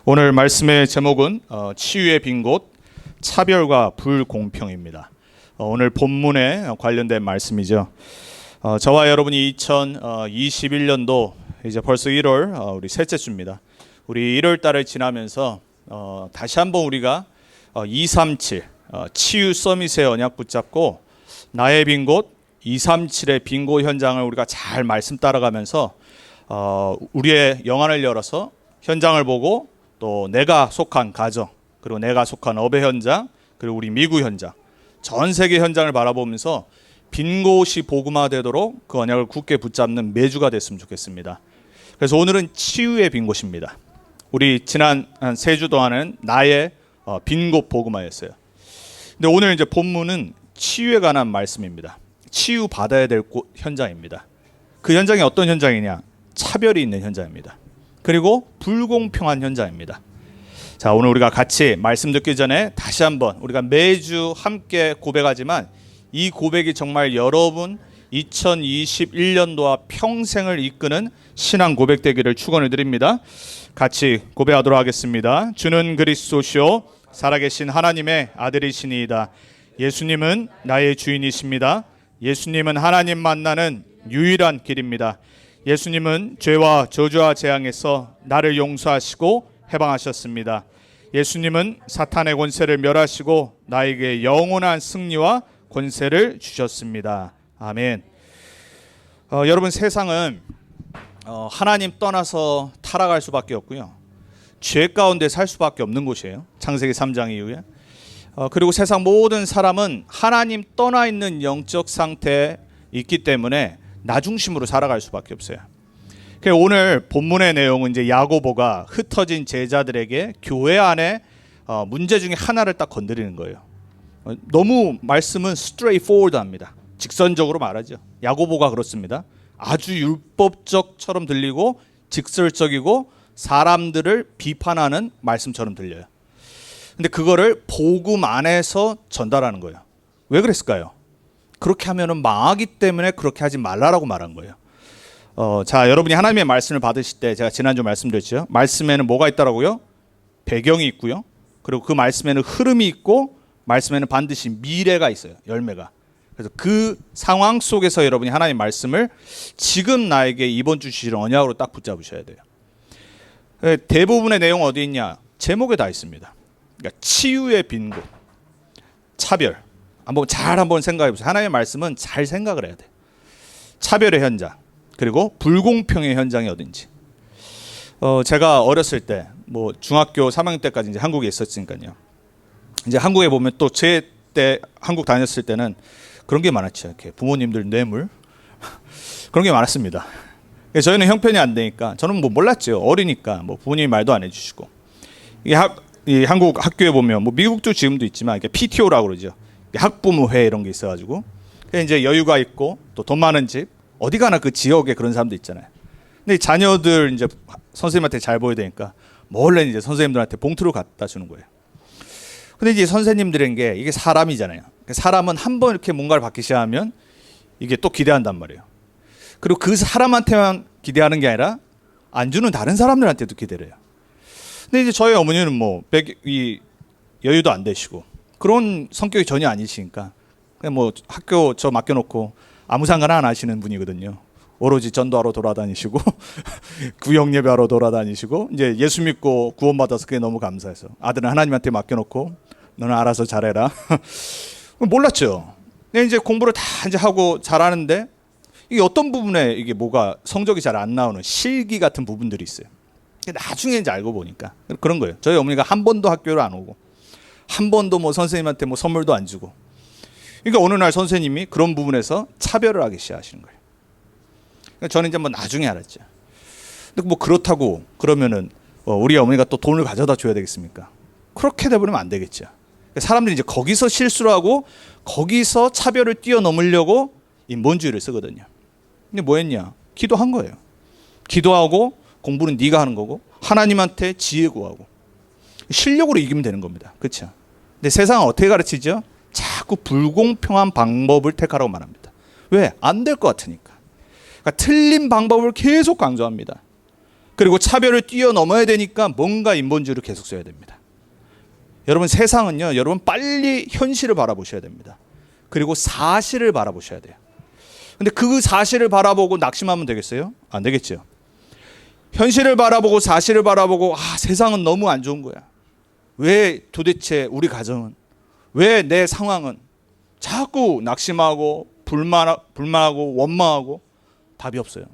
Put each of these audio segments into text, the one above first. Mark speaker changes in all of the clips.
Speaker 1: 오늘 말씀의 제목은 치유의 빈 곳, 차별과 불공평입니다. 오늘 본문에 관련된 말씀이죠. 저와 여러분이 2021년도 이제 벌써 1월 우리 셋째 주입니다. 우리 1월 달을 지나면서 다시 한번 우리가 237 치유 서밋의 언약 붙잡고 나의 빈 곳, 237의 빈곳 현장을 우리가 잘 말씀 따라가면서 우리의 영안을 열어서 현장을 보고 또 내가 속한 가정, 그리고 내가 속한 업의 현장, 그리고 우리 미국 현장, 전 세계 현장을 바라보면서 빈 곳이 복음화되도록 그 언약을 굳게 붙잡는 매주가 됐으면 좋겠습니다. 그래서 오늘은 치유의 빈 곳입니다. 우리 지난 한 3주 동안은 나의 빈 곳 복음화였어요. 근데 오늘 이제 본문은 치유에 관한 말씀입니다. 치유 받아야 될 곳 현장입니다. 그 현장이 어떤 현장이냐? 차별이 있는 현장입니다. 그리고 불공평한 현장입니다. 자, 오늘 우리가 같이 말씀 듣기 전에 다시 한번 우리가 매주 함께 고백하지만 이 고백이 정말 여러분 2021년도와 평생을 이끄는 신앙 고백 되기를 축원을 드립니다. 같이 고백하도록 하겠습니다. 주는 그리스도시요 살아계신 하나님의 아들이시니이다. 예수님은 나의 주인이십니다. 예수님은 하나님 만나는 유일한 길입니다. 예수님은 죄와 저주와 재앙에서 나를 용서하시고 해방하셨습니다. 예수님은 사탄의 권세를 멸하시고 나에게 영원한 승리와 권세를 주셨습니다. 아멘. 여러분, 세상은 하나님 떠나서 타락할 수밖에 없고요, 죄 가운데 살 수밖에 없는 곳이에요. 창세기 3장 이후에. 그리고 세상 모든 사람은 하나님 떠나 있는 영적 상태에 있기 때문에 나 중심으로 살아갈 수밖에 없어요. 오늘 본문의 내용은 이제 야고보가 흩어진 제자들에게 교회 안에 문제 중에 하나를 딱 건드리는 거예요. 너무 말씀은 straightforward합니다. 직선적으로 말하죠. 야고보가 그렇습니다. 아주 율법적처럼 들리고 직설적이고 사람들을 비판하는 말씀처럼 들려요. 근데 그거를 복음 안에서 전달하는 거예요. 왜 그랬을까요? 그렇게 하면은 망하기 때문에 그렇게 하지 말라라고 말한 거예요. 자, 여러분이 하나님의 말씀을 받으실 때 제가 지난주 말씀드렸죠. 말씀에는 뭐가 있다라고요? 배경이 있고요. 그리고 그 말씀에는 흐름이 있고 말씀에는 반드시 미래가 있어요. 열매가. 그래서 그 상황 속에서 여러분이 하나님의 말씀을 지금 나에게 이번 주 주시는 언약으로 딱 붙잡으셔야 돼요. 대부분의 내용 어디 있냐? 제목에 다 있습니다. 그러니까 치유의 빈 곳, 차별. 한번 생각해 보세요. 하나님의 말씀은 잘 생각을 해야 돼. 차별의 현장, 그리고 불공평의 현장이 어딘지. 제가 어렸을 때, 중학교 3학년 때까지 이제 한국에 있었으니까요. 이제 한국에 보면 또 제 때 한국 다녔을 때는 그런 게 많았죠. 이렇게 부모님들 뇌물 그런 게 많았습니다. 저희는 형편이 안 되니까 저는 몰랐죠. 어리니까 부모님이 말도 안 해주시고. 이 한국 학교에 보면 미국도 지금도 있지만 이게 PTO라고 그러죠. 학부모회 이런 게 있어가지고 이제 여유가 있고 또 돈 많은 집 어디 가나 그 지역에 그런 사람도 있잖아요. 근데 자녀들 이제 선생님한테 잘 보여야 되니까 몰래 이제 선생님들한테 봉투를 갖다 주는 거예요. 근데 이제 선생님들인 게 이게 사람이잖아요. 사람은 한번 이렇게 뭔가를 받기 시작하면 이게 또 기대한단 말이에요. 그리고 그 사람한테만 기대하는 게 아니라 안 주는 다른 사람들한테도 기대를 해요. 근데 이제 저희 어머니는 여유도 안 되시고 그런 성격이 전혀 아니시니까 그냥 학교 저 맡겨놓고 아무 상관 안 하시는 분이거든요. 오로지 전도하러 돌아다니시고 구역 예배하러 돌아다니시고 이제 예수 믿고 구원받아서 그게 너무 감사해서 아들은 하나님한테 맡겨놓고 너는 알아서 잘해라. 몰랐죠. 근데 이제 공부를 다 이제 하고 잘하는데 이게 어떤 부분에 이게 성적이 잘 안 나오는 실기 같은 부분들이 있어요. 나중에 이제 알고 보니까 그런 거예요. 저희 어머니가 한 번도 학교를 안 오고 한 번도 선생님한테 선물도 안 주고. 그러니까 어느 날 선생님이 그런 부분에서 차별을 하기 시작하시는 거예요. 그러니까 저는 이제 나중에 알았죠. 근데 그렇다고 그러면은 우리 어머니가 또 돈을 가져다 줘야 되겠습니까? 그렇게 돼버리면 안 되겠죠. 사람들이 이제 거기서 실수를 하고 거기서 차별을 뛰어넘으려고 인본주의를 쓰거든요. 근데 뭐 했냐? 기도한 거예요. 기도하고 공부는 네가 하는 거고 하나님한테 지혜 구하고 실력으로 이기면 되는 겁니다. 그렇죠? 근데 세상은 어떻게 가르치죠? 자꾸 불공평한 방법을 택하라고 말합니다. 왜? 안 될 것 같으니까. 그러니까 틀린 방법을 계속 강조합니다. 그리고 차별을 뛰어넘어야 되니까 뭔가 인본주의를 계속 써야 됩니다. 여러분 세상은요, 여러분 빨리 현실을 바라보셔야 됩니다. 그리고 사실을 바라보셔야 돼요. 근데 그 사실을 바라보고 낙심하면 되겠어요? 안 되겠죠. 현실을 바라보고 사실을 바라보고 세상은 너무 안 좋은 거야. 왜 도대체 우리 가정은, 왜 내 상황은, 자꾸 낙심하고 불만하고 원망하고 답이 없어요.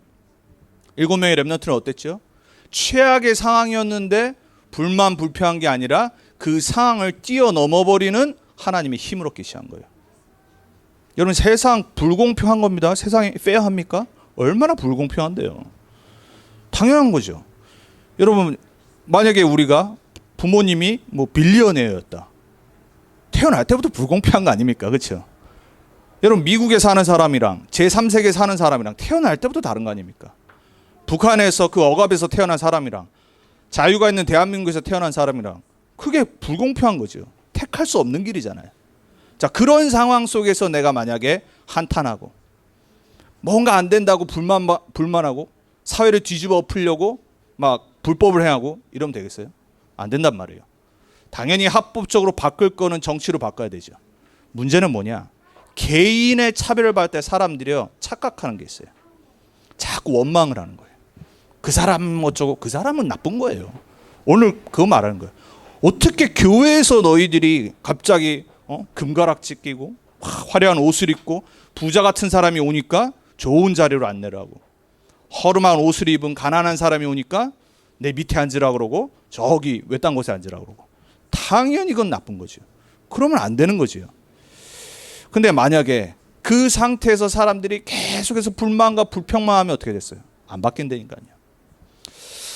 Speaker 1: 7명의 렘넌트는 어땠죠? 최악의 상황이었는데 불평한 게 아니라 그 상황을 뛰어넘어 버리는 하나님의 힘을 얻기 시작한 거예요. 여러분 세상 불공평한 겁니다. 세상이 페어합니까? 얼마나 불공평한데요. 당연한 거죠. 여러분 만약에 우리가 부모님이 빌리어네어였다. 태어날 때부터 불공평한 거 아닙니까? 그렇죠? 여러분 미국에 사는 사람이랑 제3세계에 사는 사람이랑 태어날 때부터 다른 거 아닙니까? 북한에서 그 억압에서 태어난 사람이랑 자유가 있는 대한민국에서 태어난 사람이랑 그게 불공평한 거죠. 택할 수 없는 길이잖아요. 자, 그런 상황 속에서 내가 만약에 한탄하고 뭔가 안 된다고 불만하고 사회를 뒤집어 엎으려고 막 불법을 행하고 이러면 되겠어요? 안 된단 말이에요. 당연히 합법적으로 바꿀 거는 정치로 바꿔야 되죠. 문제는 뭐냐? 개인의 차별을 받을 때 사람들이요 착각하는 게 있어요. 자꾸 원망을 하는 거예요. 그 사람 어쩌고, 그 사람은 나쁜 거예요. 오늘 그거 말하는 거예요. 어떻게 교회에서 너희들이 갑자기 금가락지 끼고 화려한 옷을 입고 부자 같은 사람이 오니까 좋은 자리로 앉으라고, 허름한 옷을 입은 가난한 사람이 오니까 내 밑에 앉으라고 그러고 저기 외딴 곳에 앉으라고 그러고, 당연히 그건 나쁜 거죠. 그러면 안 되는 거죠. 근데 만약에 그 상태에서 사람들이 계속해서 불만과 불평만 하면 어떻게 됐어요? 안 바뀐다니까요.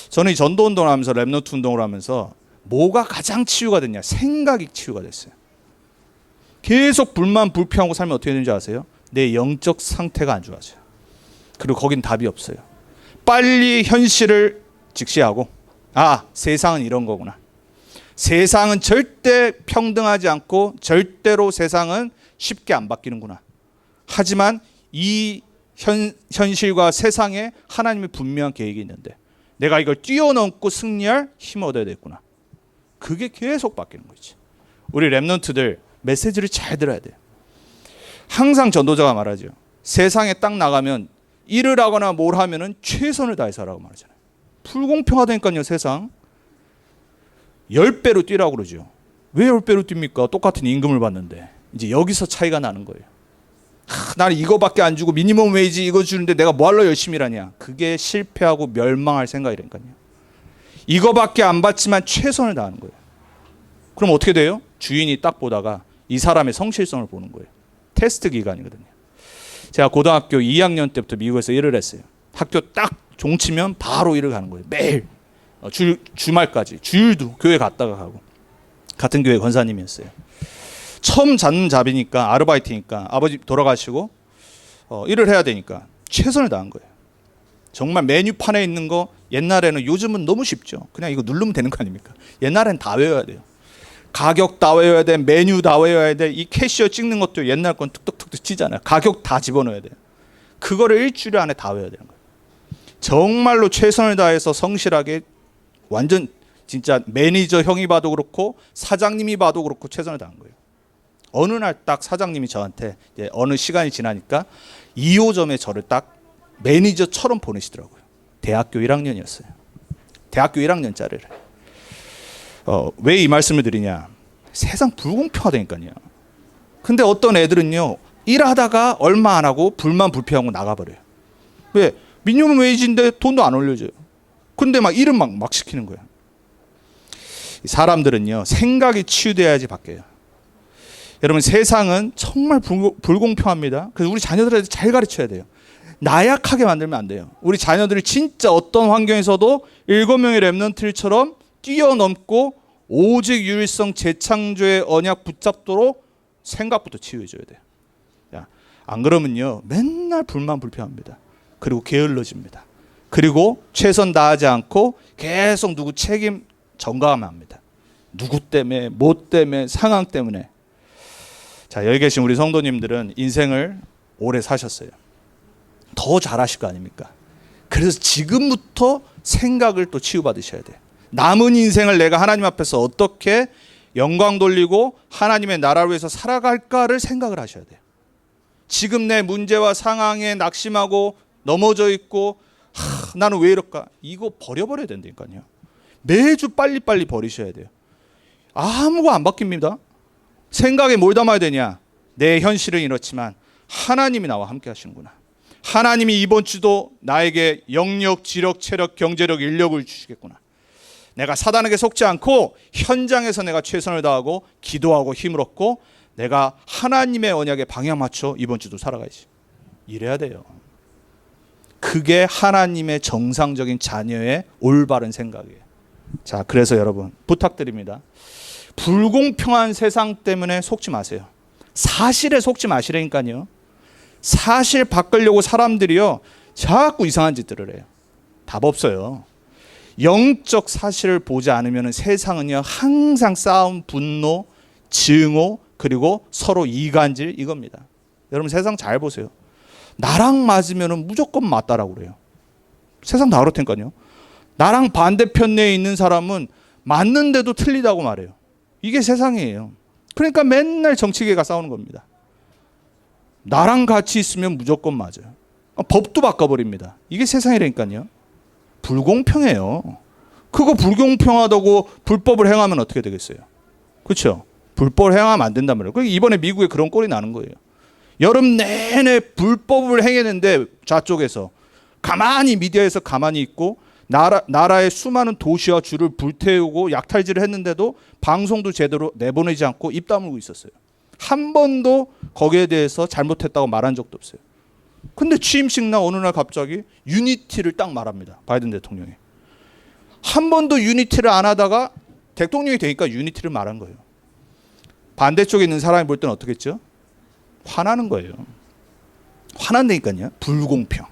Speaker 1: 저는 이 전도 운동을 하면서, 렘넌트 운동을 하면서 뭐가 가장 치유가 됐냐? 생각이 치유가 됐어요. 계속 불평하고 살면 어떻게 되는지 아세요? 내 영적 상태가 안 좋아져요. 그리고 거긴 답이 없어요. 빨리 현실을 직시하고 세상은 이런 거구나. 세상은 절대 평등하지 않고 절대로 세상은 쉽게 안 바뀌는구나. 하지만 이 현실과 세상에 하나님의 분명한 계획이 있는데 내가 이걸 뛰어넘고 승리할 힘을 얻어야 되겠구나. 그게 계속 바뀌는 거지. 우리 렘넌트들 메시지를 잘 들어야 돼요. 항상 전도자가 말하죠. 세상에 딱 나가면 일을 하거나 뭘 하면은 최선을 다해서 하라고 말하잖아요. 불공평하다니까요. 세상 10배로 뛰라고 그러죠. 왜 10배로 뜁니까? 똑같은 임금을 받는데. 이제 여기서 차이가 나는 거예요. 나는 이거밖에 안 주고 미니멈 웨이지 이거 주는데 내가 뭐하러 열심히 일하냐. 그게 실패하고 멸망할 생각이라니까요. 이거밖에 안 받지만 최선을 다하는 거예요. 그럼 어떻게 돼요? 주인이 딱 보다가 이 사람의 성실성을 보는 거예요. 테스트 기간이거든요. 제가 고등학교 2학년 때부터 미국에서 일을 했어요. 학교 딱 종치면 바로 일을 가는 거예요. 매일 주말까지 주일도 교회 갔다가 가고. 같은 교회 권사님이었어요. 처음 잡는 잡이니까, 아르바이트니까 아버지 돌아가시고 일을 해야 되니까 최선을 다한 거예요. 정말 메뉴판에 있는 거, 옛날에는, 요즘은 너무 쉽죠. 그냥 이거 누르면 되는 거 아닙니까? 옛날엔 다 외워야 돼요. 가격 다 외워야 돼, 메뉴 다 외워야 돼. 이 캐시어 찍는 것도 옛날 건 툭툭툭 치잖아요. 가격 다 집어넣어야 돼요. 그거를 일주일 안에 다 외워야 되는 거예요. 정말로 최선을 다해서 성실하게, 완전 진짜 매니저 형이 봐도 그렇고 사장님이 봐도 그렇고 최선을 다한 거예요. 어느 날 딱 사장님이 저한테 이제 어느 시간이 지나니까 2호점에 저를 딱 매니저처럼 보내시더라고요. 대학교 1학년이었어요. 대학교 1학년짜리를. 왜 이 말씀을 드리냐? 세상 불공평하다니까요. 근데 어떤 애들은요, 일하다가 얼마 안 하고 불평하고 나가버려요. 왜? 미니멈 웨이지인데 돈도 안 올려줘요. 근데 막 일은 막 시키는 거예요. 사람들은요, 생각이 치유돼야지 바뀌어요. 여러분, 세상은 정말 불공평합니다. 그래서 우리 자녀들한테 잘 가르쳐야 돼요. 나약하게 만들면 안 돼요. 우리 자녀들이 진짜 어떤 환경에서도 7명의 렘넌트들처럼 뛰어넘고 오직 유일성 재창조의 언약 붙잡도록 생각부터 치유해줘야 돼요. 안 그러면요, 맨날 불평합니다. 그리고 게을러집니다. 그리고 최선 다하지 않고 계속 누구 책임 전가하면 합니다. 누구 때문에, 뭐 때문에, 상황 때문에. 자, 여기 계신 우리 성도님들은 인생을 오래 사셨어요. 더 잘하실 거 아닙니까? 그래서 지금부터 생각을 또 치유받으셔야 돼요. 남은 인생을 내가 하나님 앞에서 어떻게 영광 돌리고 하나님의 나라를 위해서 살아갈까를 생각을 하셔야 돼요. 지금 내 문제와 상황에 낙심하고 넘어져 있고 나는 왜 이럴까? 이거 버려버려야 된다니까요. 매주 빨리빨리 버리셔야 돼요. 아무거 안 바뀝니다. 생각에 뭘 담아야 되냐? 내 현실은 이렇지만 하나님이 나와 함께 하시는구나. 하나님이 이번 주도 나에게 영력, 지력, 체력, 경제력, 인력을 주시겠구나. 내가 사단에게 속지 않고 현장에서 내가 최선을 다하고 기도하고 힘을 얻고 내가 하나님의 언약에 방향 맞춰 이번 주도 살아가야지. 이래야 돼요. 그게 하나님의 정상적인 자녀의 올바른 생각이에요. 자, 그래서 여러분 부탁드립니다. 불공평한 세상 때문에 속지 마세요. 사실에 속지 마시라니까요. 사실 바꾸려고 사람들이요 자꾸 이상한 짓들을 해요. 답 없어요. 영적 사실을 보지 않으면 세상은요 항상 싸움, 분노, 증오, 그리고 서로 이간질 이겁니다. 여러분 세상 잘 보세요. 나랑 맞으면 무조건 맞다라고 그래요. 세상 다 그렇다니까요. 나랑 반대편에 있는 사람은 맞는데도 틀리다고 말해요. 이게 세상이에요. 그러니까 맨날 정치계가 싸우는 겁니다. 나랑 같이 있으면 무조건 맞아요. 법도 바꿔버립니다. 이게 세상이라니까요. 불공평해요. 그거 불공평하다고 불법을 행하면 어떻게 되겠어요? 그렇죠? 불법을 행하면 안 된단 말이에요. 그러니까 이번에 미국에 그런 꼴이 나는 거예요. 여름 내내 불법을 행했는데 좌쪽에서 가만히 미디어에서 가만히 있고 나라의 수많은 도시와 주를 불태우고 약탈질을 했는데도 방송도 제대로 내보내지 않고 입 다물고 있었어요. 한 번도 거기에 대해서 잘못했다고 말한 적도 없어요. 근데 취임식 날 어느 날 갑자기 유니티를 딱 말합니다. 바이든 대통령이. 한 번도 유니티를 안 하다가 대통령이 되니까 유니티를 말한 거예요. 반대쪽에 있는 사람이 볼 때는 어떻겠죠? 화나는 거예요. 화난다니까요. 불공평.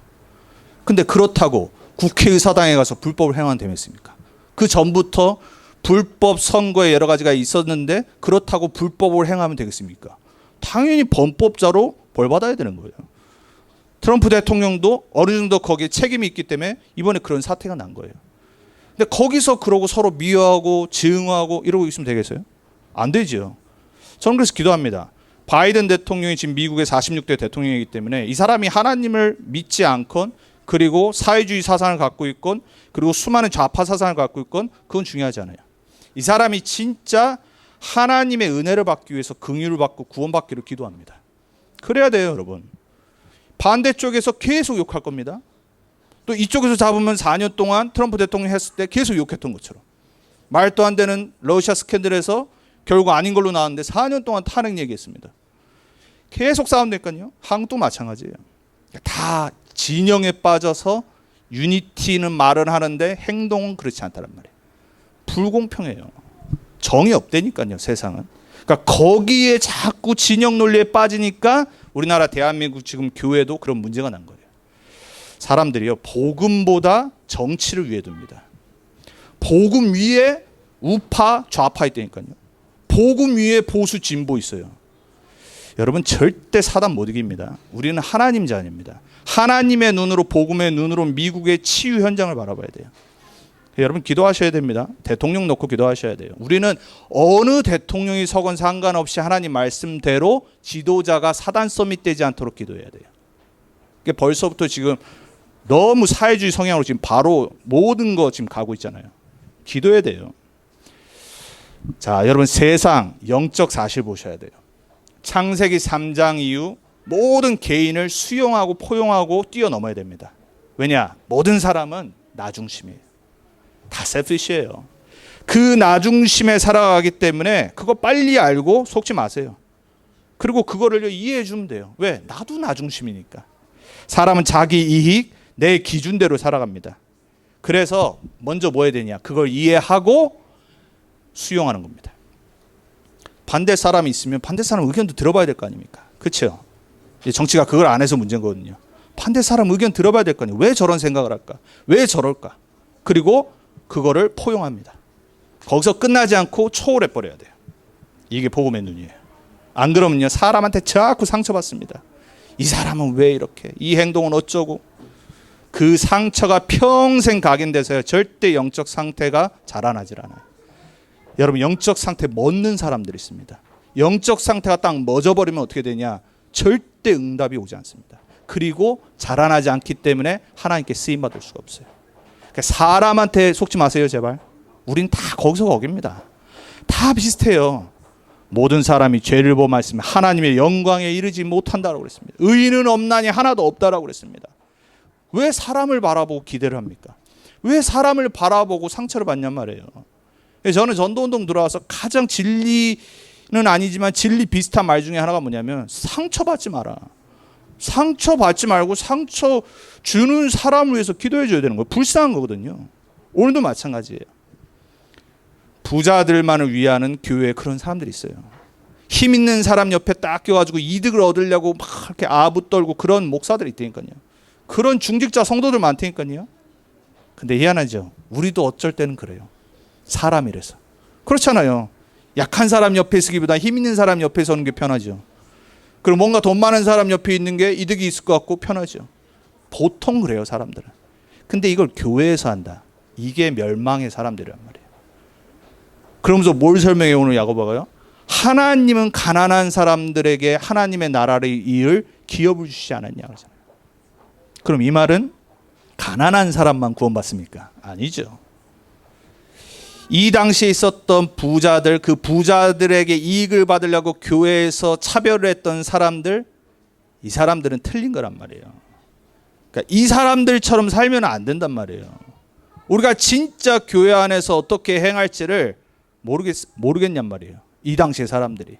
Speaker 1: 근데 그렇다고 국회의사당에 가서 불법을 행하면 되겠습니까? 그 전부터 불법 선거에 여러 가지가 있었는데 그렇다고 불법을 행하면 되겠습니까? 당연히 범법자로 벌받아야 되는 거예요. 트럼프 대통령도 어느 정도 거기에 책임이 있기 때문에 이번에 그런 사태가 난 거예요. 근데 거기서 그러고 서로 미워하고 증오하고 이러고 있으면 되겠어요? 안 되죠. 저는 그래서 기도합니다. 바이든 대통령이 지금 미국의 46대 대통령이기 때문에 이 사람이 하나님을 믿지 않건 그리고 사회주의 사상을 갖고 있건 그리고 수많은 좌파 사상을 갖고 있건 그건 중요하지 않아요. 이 사람이 진짜 하나님의 은혜를 받기 위해서 긍휼을 받고 구원받기를 기도합니다. 그래야 돼요, 여러분. 반대쪽에서 계속 욕할 겁니다. 또 이쪽에서 잡으면 4년 동안 트럼프 대통령이 했을 때 계속 욕했던 것처럼. 말도 안 되는 러시아 스캔들에서 결국 아닌 걸로 나왔는데 4년 동안 탄핵 얘기했습니다. 계속 싸운다니까요. 한국도 마찬가지예요. 다 진영에 빠져서 유니티는 말은 하는데 행동은 그렇지 않다는 말이에요. 불공평해요. 정이 없다니까요, 세상은. 그러니까 거기에 자꾸 진영 논리에 빠지니까 우리나라 대한민국 지금 교회도 그런 문제가 난 거예요. 사람들이요, 복음보다 정치를 위에 둡니다. 복음 위에 우파, 좌파 있다니까요. 복음 위에 보수, 진보 있어요. 여러분 절대 사단 못 이깁니다. 우리는 하나님 자녀입니다. 하나님의 눈으로, 복음의 눈으로 미국의 치유 현장을 바라봐야 돼요. 여러분 기도하셔야 됩니다. 대통령 놓고 기도하셔야 돼요. 우리는 어느 대통령이 서건 상관없이 하나님 말씀대로 지도자가 사단 서밋 되지 않도록 기도해야 돼요. 그게 벌써부터 지금 너무 사회주의 성향으로 지금 바로 모든 거 지금 가고 있잖아요. 기도해야 돼요. 자, 여러분 세상 영적 사실 보셔야 돼요. 창세기 3장 이후 모든 개인을 수용하고 포용하고 뛰어넘어야 됩니다. 왜냐? 모든 사람은 나 중심이에요. 다 셀피시예요. 그 나 중심에 살아가기 때문에 그거 빨리 알고 속지 마세요. 그리고 그거를 이해해 주면 돼요. 왜? 나도 나 중심이니까. 사람은 자기 이익, 내 기준대로 살아갑니다. 그래서 먼저 뭐 해야 되냐? 그걸 이해하고 수용하는 겁니다. 반대 사람이 있으면 반대 사람 의견도 들어봐야 될 거 아닙니까? 그렇죠? 정치가 그걸 안 해서 문제인 거거든요. 반대 사람 의견 들어봐야 될 거 아니에요. 왜 저런 생각을 할까? 왜 저럴까? 그리고 그거를 포용합니다. 거기서 끝나지 않고 초월해 버려야 돼요. 이게 복음의 눈이에요. 안 그러면요 사람한테 자꾸 상처받습니다. 이 사람은 왜 이렇게? 이 행동은 어쩌고? 그 상처가 평생 각인돼서요. 절대 영적 상태가 자라나질 않아요. 여러분, 영적 상태 멎는 사람들이 있습니다. 영적 상태가 딱 멎어버리면 어떻게 되냐? 절대 응답이 오지 않습니다. 그리고 자라나지 않기 때문에 하나님께 쓰임받을 수가 없어요. 그러니까 사람한테 속지 마세요, 제발. 우린 다 거기서 거깁니다. 다 비슷해요. 모든 사람이 죄를 범하였으면 하나님의 영광에 이르지 못한다라고 그랬습니다. 의인은 없나니 하나도 없다라고 그랬습니다. 왜 사람을 바라보고 기대를 합니까? 왜 사람을 바라보고 상처를 받냔 말이에요. 저는 전도운동 들어와서 가장 진리는 아니지만 진리 비슷한 말 중에 하나가 뭐냐면 상처받지 마라. 상처받지 말고 상처 주는 사람을 위해서 기도해 줘야 되는 거예요. 불쌍한 거거든요. 오늘도 마찬가지예요. 부자들만을 위하는 교회에 그런 사람들이 있어요. 힘 있는 사람 옆에 딱 껴가지고 이득을 얻으려고 막 이렇게 아부 떨고 그런 목사들이 있다니까요. 그런 중직자 성도들 많다니까요. 근데 희한하죠. 우리도 어쩔 때는 그래요. 사람이라서. 그렇잖아요. 약한 사람 옆에 있기보다 힘 있는 사람 옆에 서는 게 편하죠. 그리고 뭔가 돈 많은 사람 옆에 있는 게 이득이 있을 것 같고 편하죠. 보통 그래요, 사람들은. 근데 이걸 교회에서 한다. 이게 멸망의 사람들이란 말이에요. 그러면서 뭘 설명해 오늘 야고보가요? 하나님은 가난한 사람들에게 하나님의 나라를 이을 기업을 주시지 않았냐 그러잖아요. 그럼 이 말은 가난한 사람만 구원받습니까? 아니죠. 이 당시에 있었던 부자들, 그 부자들에게 이익을 받으려고 교회에서 차별을 했던 사람들, 이 사람들은 틀린 거란 말이에요. 그러니까 이 사람들처럼 살면 안 된단 말이에요. 우리가 진짜 교회 안에서 어떻게 행할지를 모르겠냔 말이에요. 이 당시의 사람들이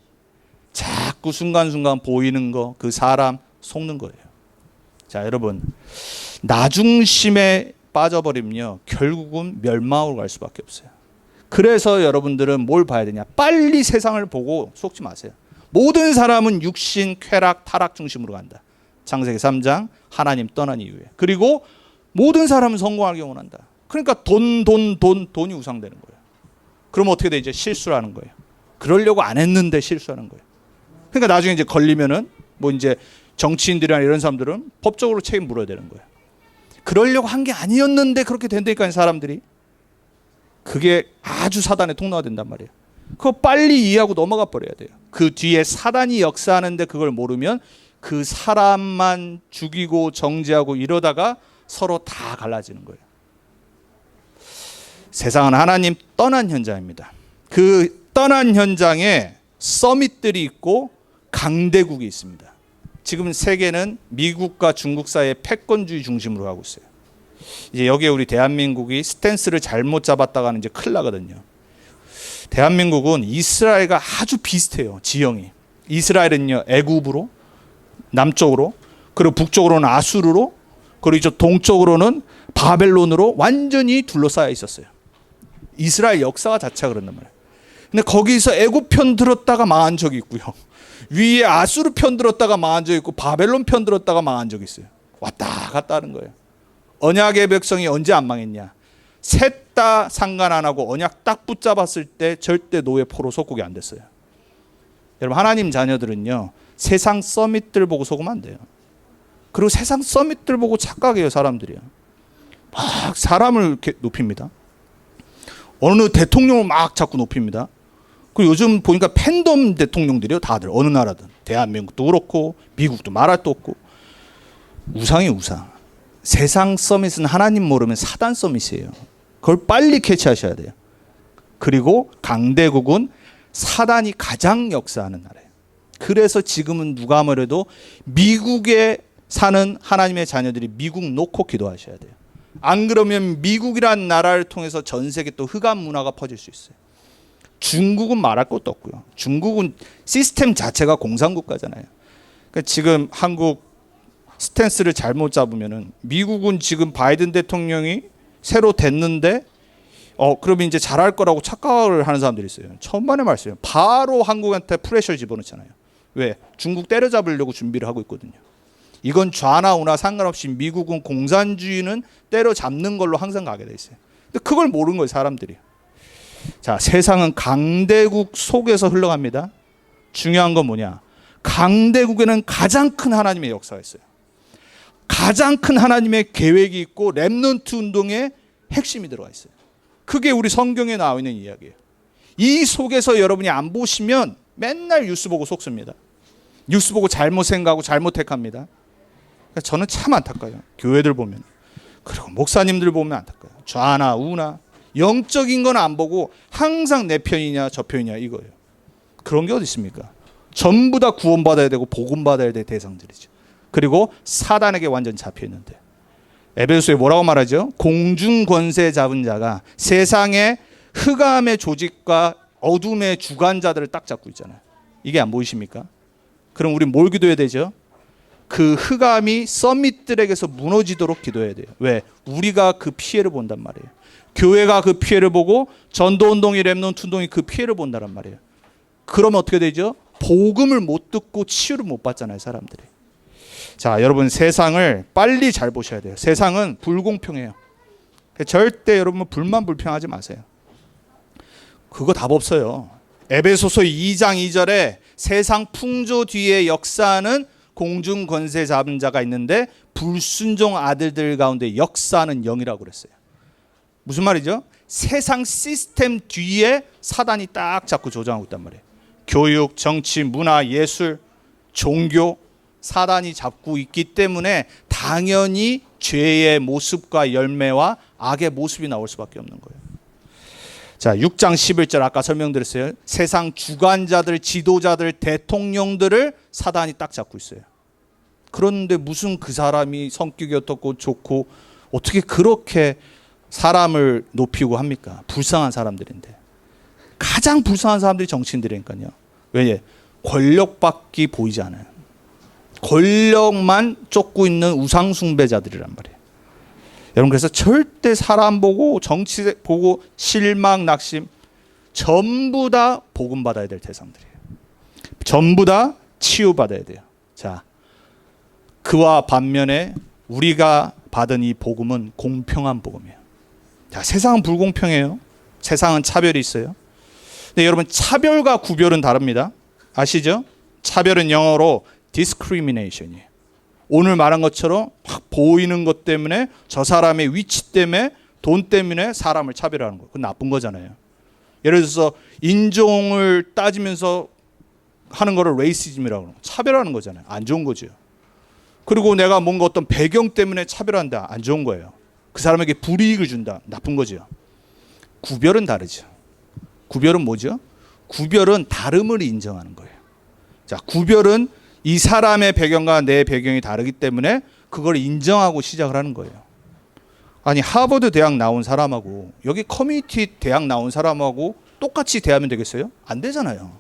Speaker 1: 자꾸 순간순간 보이는 거, 그 사람 속는 거예요. 자, 여러분, 나중심에 빠져버리면요 결국은 멸망으로 갈 수밖에 없어요. 그래서 여러분들은 뭘 봐야 되냐? 빨리 세상을 보고 속지 마세요. 모든 사람은 육신, 쾌락, 타락 중심으로 간다. 창세기 3장 하나님 떠난 이후에. 그리고 모든 사람은 성공하기 원한다. 그러니까 돈이 우상되는 거예요. 그러면 어떻게 돼? 이제 실수를 하는 거예요. 그러려고 안 했는데 실수하는 거예요. 그러니까 나중에 이제 걸리면은 뭐 이제 정치인들이나 이런 사람들은 법적으로 책임 물어야 되는 거예요. 그러려고 한 게 아니었는데 그렇게 된다니까요, 사람들이. 그게 아주 사단의 통로가 된단 말이에요. 그거 빨리 이해하고 넘어가 버려야 돼요. 그 뒤에 사단이 역사하는데 그걸 모르면 그 사람만 죽이고 정죄하고 이러다가 서로 다 갈라지는 거예요. 세상은 하나님 떠난 현장입니다. 그 떠난 현장에 서밋들이 있고 강대국이 있습니다. 지금 세계는 미국과 중국 사이의 패권주의 중심으로 가고 있어요. 이제 여기에 우리 대한민국이 스탠스를 잘못 잡았다가는 이제 큰일 나거든요. 대한민국은 이스라엘과 아주 비슷해요. 지형이. 이스라엘은요 애굽으로 남쪽으로, 그리고 북쪽으로는 아수르로, 그리고 이쪽 동쪽으로는 바벨론으로 완전히 둘러싸여 있었어요. 이스라엘 역사가 자체가 그런단 말이에요. 근데 거기서 애굽 편 들었다가 망한 적이 있고요. 위에 아수르 편 들었다가 망한 적이 있고 바벨론 편 들었다가 망한 적이 있어요. 왔다 갔다 하는 거예요. 언약의 백성이 언제 안 망했냐? 셋 다 상관 안 하고 언약 딱 붙잡았을 때 절대 노예 포로 속국이 안 됐어요. 여러분, 하나님 자녀들은요 세상 서밋들 보고 속으면 안 돼요. 그리고 세상 서밋들 보고 착각해요, 사람들이요. 막 사람을 이렇게 높입니다. 어느 대통령을 막 자꾸 높입니다. 그리고 요즘 보니까 팬덤 대통령들이요, 다들 어느 나라든. 대한민국도 그렇고 미국도 말할 도 없고. 우상이 우상. 세상 서밋은 하나님 모르면 사단 서밋이에요. 그걸 빨리 캐치하셔야 돼요. 그리고 강대국은 사단이 가장 역사하는 나라예요. 그래서 지금은 누가 뭐래도 미국에 사는 하나님의 자녀들이 미국 놓고 기도하셔야 돼요. 안 그러면 미국이라는 나라를 통해서 전 세계 또 흑암 문화가 퍼질 수 있어요. 중국은 말할 것도 없고요. 중국은 시스템 자체가 공산국가잖아요. 그러니까 지금 한국 스탠스를 잘못 잡으면은 미국은 지금 바이든 대통령이 새로 됐는데 그러면 이제 잘할 거라고 착각을 하는 사람들이 있어요. 천만의 말씀이에요. 바로 한국한테 프레셔 집어넣잖아요. 왜? 중국 때려잡으려고 준비를 하고 있거든요. 이건 좌나 우나 상관없이 미국은 공산주의는 때려잡는 걸로 항상 가게 돼 있어요. 근데 그걸 모르는 거예요, 사람들이. 자, 세상은 강대국 속에서 흘러갑니다. 중요한 건 뭐냐? 강대국에는 가장 큰 하나님의 역사가 있어요. 가장 큰 하나님의 계획이 있고 렘넌트 운동의 핵심이 들어가 있어요. 그게 우리 성경에 나와 있는 이야기예요. 이 속에서 여러분이 안 보시면 맨날 뉴스 보고 속습니다. 뉴스 보고 잘못 생각하고 잘못 택합니다. 그러니까 저는 참 안타까워요. 교회들 보면, 그리고 목사님들 보면 안타까워요. 좌나 우나 영적인 건 안 보고 항상 내 편이냐 저 편이냐 이거예요. 그런 게 어디 있습니까? 전부 다 구원받아야 되고 복음받아야 될 대상들이죠. 그리고 사단에게 완전 잡혀 있는데, 에베소서에 뭐라고 말하죠? 공중 권세 잡은 자가 세상의 흑암의 조직과 어둠의 주관자들을 딱 잡고 있잖아요. 이게 안 보이십니까? 그럼 우리 뭘 기도해야 되죠? 그 흑암이 서밋들에게서 무너지도록 기도해야 돼요. 왜? 우리가 그 피해를 본단 말이에요. 교회가 그 피해를 보고 전도운동이 렘넌트 운동이 그 피해를 본다란 말이에요. 그러면 어떻게 되죠? 복음을 못 듣고 치유를 못 받잖아요, 사람들이. 자, 여러분 세상을 빨리 잘 보셔야 돼요. 세상은 불공평해요. 절대 여러분 불만 불평하지 마세요. 그거 답 없어요. 에베소서 2장 2절에 세상 풍조 뒤에 역사하는 공중 권세 잡은 자가 있는데 불순종 아들들 가운데 역사하는 영이라고 그랬어요. 무슨 말이죠? 세상 시스템 뒤에 사단이 딱 잡고 조정하고 있단 말이에요. 교육, 정치, 문화, 예술, 종교, 사단이 잡고 있기 때문에 당연히 죄의 모습과 열매와 악의 모습이 나올 수밖에 없는 거예요. 자, 6장 11절 아까 설명드렸어요. 세상 주관자들, 지도자들, 대통령들을 사단이 딱 잡고 있어요. 그런데 무슨 그 사람이 성격이 어떻고 좋고 어떻게 그렇게 사람을 높이고 합니까? 불쌍한 사람들인데. 가장 불쌍한 사람들이 정치인들이니까요. 왜? 권력밖에 보이지 않아요. 권력만 쫓고 있는 우상숭배자들이란 말이에요. 여러분, 그래서 절대 사람 보고 정치 보고 실망, 낙심 전부 다 복음 받아야 될 대상들이에요. 전부 다 치유받아야 돼요. 자, 그와 반면에 우리가 받은 이 복음은 공평한 복음이에요. 자, 세상은 불공평해요. 세상은 차별이 있어요. 근데 여러분, 차별과 구별은 다릅니다. 아시죠? 차별은 영어로 discrimination이에요. 오늘 말한 것처럼 확 보이는 것 때문에 저 사람의 위치 때문에 돈 때문에 사람을 차별하는 거예요. 그건 나쁜 거잖아요. 예를 들어서 인종을 따지면서 하는 거를 레이시즘이라고 하는 거예요. 차별하는 거잖아요. 안 좋은 거죠. 그리고 내가 뭔가 어떤 배경 때문에 차별한다. 안 좋은 거예요. 그 사람에게 불이익을 준다. 나쁜 거죠. 구별은 다르죠. 구별은 뭐죠? 구별은 다름을 인정하는 거예요. 자, 구별은 이 사람의 배경과 내 배경이 다르기 때문에 그걸 인정하고 시작을 하는 거예요. 아니, 하버드 대학 나온 사람하고 여기 커뮤니티 대학 나온 사람하고 똑같이 대하면 되겠어요? 안 되잖아요.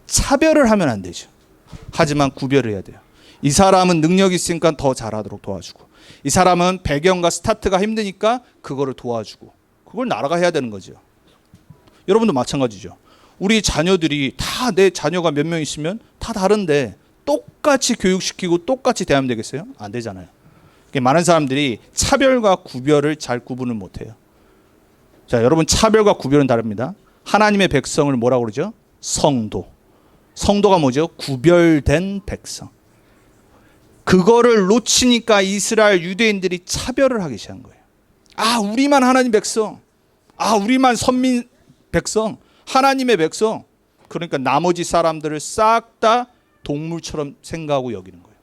Speaker 1: 차별을 하면 안 되죠. 하지만 구별을 해야 돼요. 이 사람은 능력이 있으니까 더 잘하도록 도와주고, 이 사람은 배경과 스타트가 힘드니까 그거를 도와주고, 그걸 나라가 해야 되는 거죠. 여러분도 마찬가지죠. 우리 자녀들이 다, 내 자녀가 몇 명 있으면 다 다른데 똑같이 교육시키고 똑같이 대하면 되겠어요? 안 되잖아요. 많은 사람들이 차별과 구별을 잘 구분을 못해요. 자, 여러분, 차별과 구별은 다릅니다. 하나님의 백성을 뭐라고 그러죠? 성도. 성도가 뭐죠? 구별된 백성. 그거를 놓치니까 이스라엘 유대인들이 차별을 하기 시작한 거예요. 아, 우리만 하나님 백성. 아, 우리만 선민 백성. 하나님의 백성. 그러니까 나머지 사람들을 싹 다 동물처럼 생각하고 여기는 거예요.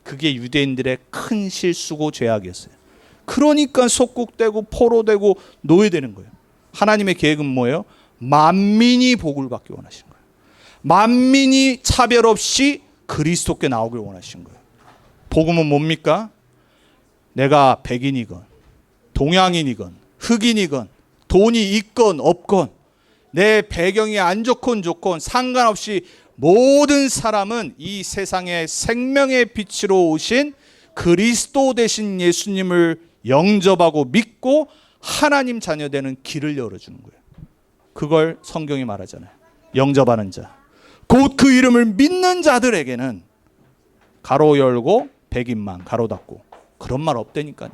Speaker 1: 그게 유대인들의 큰 실수고 죄악이었어요. 그러니까 속국되고 포로되고 노예되는 거예요. 하나님의 계획은 뭐예요? 만민이 복을 받기 원하시는 거예요. 만민이 차별 없이 그리스도께 나오길 원하시는 거예요. 복음은 뭡니까? 내가 백인이건 동양인이건 흑인이건 돈이 있건 없건 내 배경이 안 좋건 좋건 상관없이 모든 사람은 이 세상의 생명의 빛으로 오신 그리스도 되신 예수님을 영접하고 믿고 하나님 자녀 되는 길을 열어주는 거예요. 그걸 성경이 말하잖아요. 영접하는 자, 곧 그 이름을 믿는 자들에게는 가로 열고 백인만 가로 닫고, 그런 말 없다니까요.